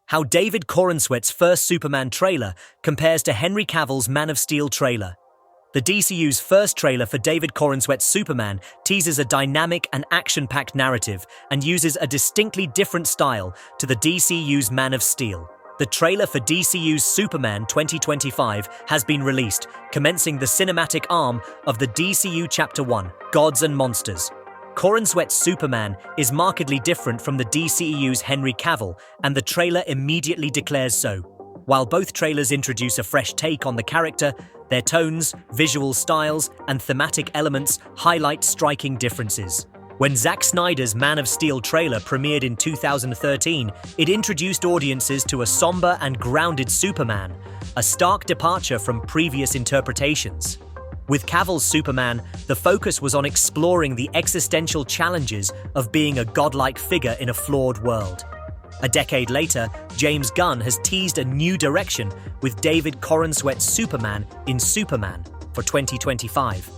How David Corenswet's first Superman trailer compares to Henry Cavill's Man of Steel trailer. The DCU's first trailer for David Corenswet's Superman teases a dynamic and action-packed narrative and uses a distinctly different style to the DCU's Man of Steel. The trailer for DCU's Superman 2025 has been released, commencing the cinematic arm of the DCU Chapter 1, Gods and Monsters. Corenswet's Superman is markedly different from the DCEU's Henry Cavill, and the trailer immediately declares so. While both trailers introduce a fresh take on the character, their tones, visual styles, and thematic elements highlight striking differences. When Zack Snyder's Man of Steel trailer premiered in 2013, it introduced audiences to a somber and grounded Superman, a stark departure from previous interpretations. With Cavill's Superman, the focus was on exploring the existential challenges of being a godlike figure in a flawed world. A decade later, James Gunn has teased a new direction with David Corenswet's Superman in Superman for 2025.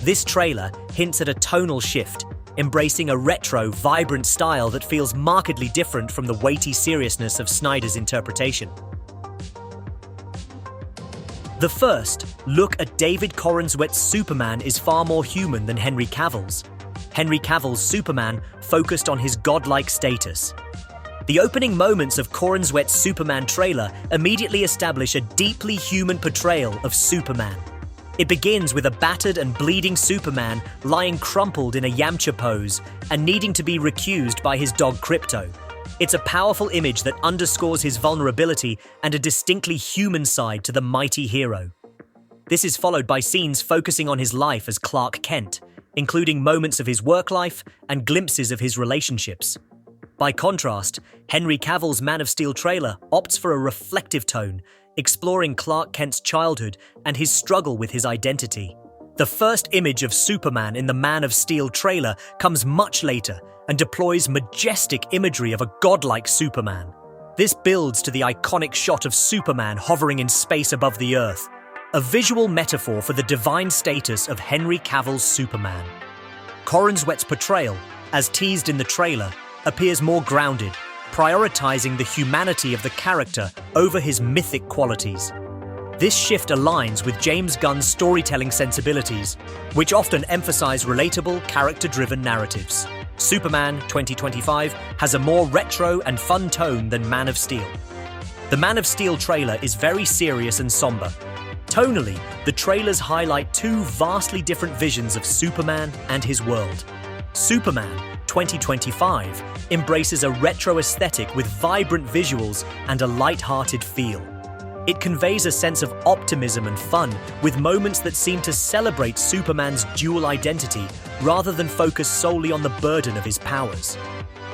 This trailer hints at a tonal shift, embracing a retro, vibrant style that feels markedly different from the weighty seriousness of Snyder's interpretation. The first look at David Corenswet's Superman is far more human than Henry Cavill's. Henry Cavill's Superman focused on his godlike status. The opening moments of Corenswet's Superman trailer immediately establish a deeply human portrayal of Superman. It begins with a battered and bleeding Superman lying crumpled in a Yamcha pose and needing to be recused by his dog Krypto. It's a powerful image that underscores his vulnerability and a distinctly human side to the mighty hero. This is followed by scenes focusing on his life as Clark Kent, including moments of his work life and glimpses of his relationships. By contrast, Henry Cavill's Man of Steel trailer opts for a reflective tone, exploring Clark Kent's childhood and his struggle with his identity. The first image of Superman in the Man of Steel trailer comes much later and deploys majestic imagery of a godlike Superman. This builds to the iconic shot of Superman hovering in space above the Earth, a visual metaphor for the divine status of Henry Cavill's Superman. Corenswet's portrayal, as teased in the trailer, appears more grounded, prioritizing the humanity of the character over his mythic qualities. This shift aligns with James Gunn's storytelling sensibilities, which often emphasize relatable, character-driven narratives. Superman 2025 has a more retro and fun tone than Man of Steel. The Man of Steel trailer is very serious and somber. Tonally, the trailers highlight two vastly different visions of Superman and his world. Superman 2025 embraces a retro aesthetic with vibrant visuals and a light-hearted feel. It conveys a sense of optimism and fun, with moments that seem to celebrate Superman's dual identity rather than focus solely on the burden of his powers.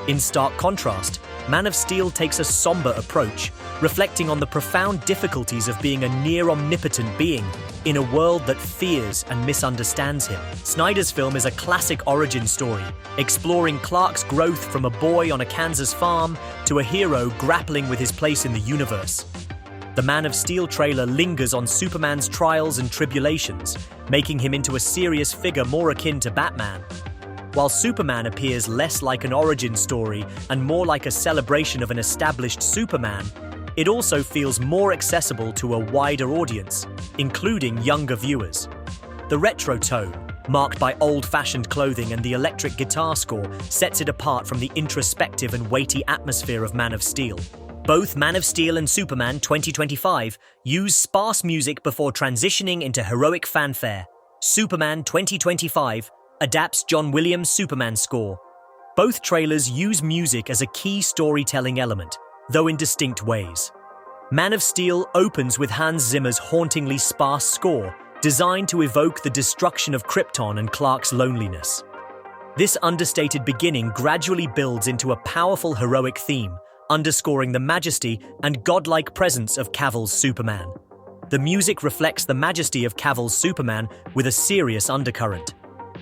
In stark contrast, Man of Steel takes a somber approach, reflecting on the profound difficulties of being a near-omnipotent being in a world that fears and misunderstands him. Snyder's film is a classic origin story, exploring Clark's growth from a boy on a Kansas farm to a hero grappling with his place in the universe. The Man of Steel trailer lingers on Superman's trials and tribulations, making him into a serious figure more akin to Batman. While Superman appears less like an origin story and more like a celebration of an established Superman, it also feels more accessible to a wider audience, including younger viewers. The retro tone, marked by old-fashioned clothing and the electric guitar score, sets it apart from the introspective and weighty atmosphere of Man of Steel. Both Man of Steel and Superman 2025 use sparse music before transitioning into heroic fanfare. Superman 2025 adapts John Williams' Superman score. Both trailers use music as a key storytelling element, though in distinct ways. Man of Steel opens with Hans Zimmer's hauntingly sparse score, designed to evoke the destruction of Krypton and Clark's loneliness. This understated beginning gradually builds into a powerful heroic theme, underscoring the majesty and godlike presence of Cavill's Superman. The music reflects the majesty of Cavill's Superman with a serious undercurrent.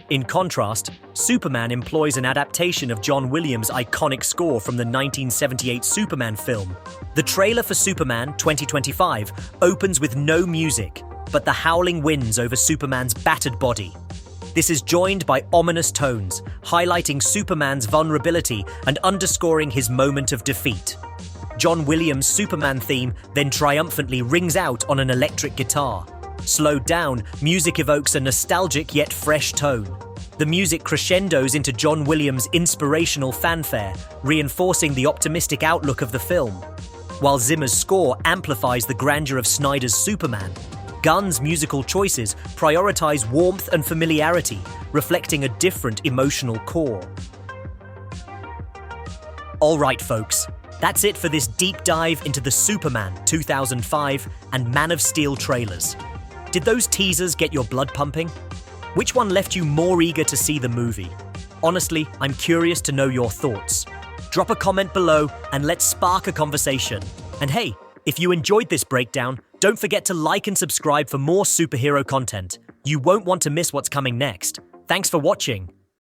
In contrast, Superman employs an adaptation of John Williams' iconic score from the 1978 Superman film. The trailer for Superman 2025 opens with no music, but the howling winds over Superman's battered body. This is joined by ominous tones, highlighting Superman's vulnerability and underscoring his moment of defeat. John Williams' Superman theme then triumphantly rings out on an electric guitar. Slowed down, music evokes a nostalgic yet fresh tone. The music crescendos into John Williams' inspirational fanfare, reinforcing the optimistic outlook of the film. While Zimmer's score amplifies the grandeur of Snyder's Superman, Gunn's musical choices prioritize warmth and familiarity, reflecting a different emotional core. Alright folks, that's it for this deep dive into the Superman 2005 and Man of Steel trailers. Did those teasers get your blood pumping? Which one left you more eager to see the movie? Honestly, I'm curious to know your thoughts. Drop a comment below and let's spark a conversation. And hey, if you enjoyed this breakdown, don't forget to like and subscribe for more superhero content. You won't want to miss what's coming next. Thanks for watching.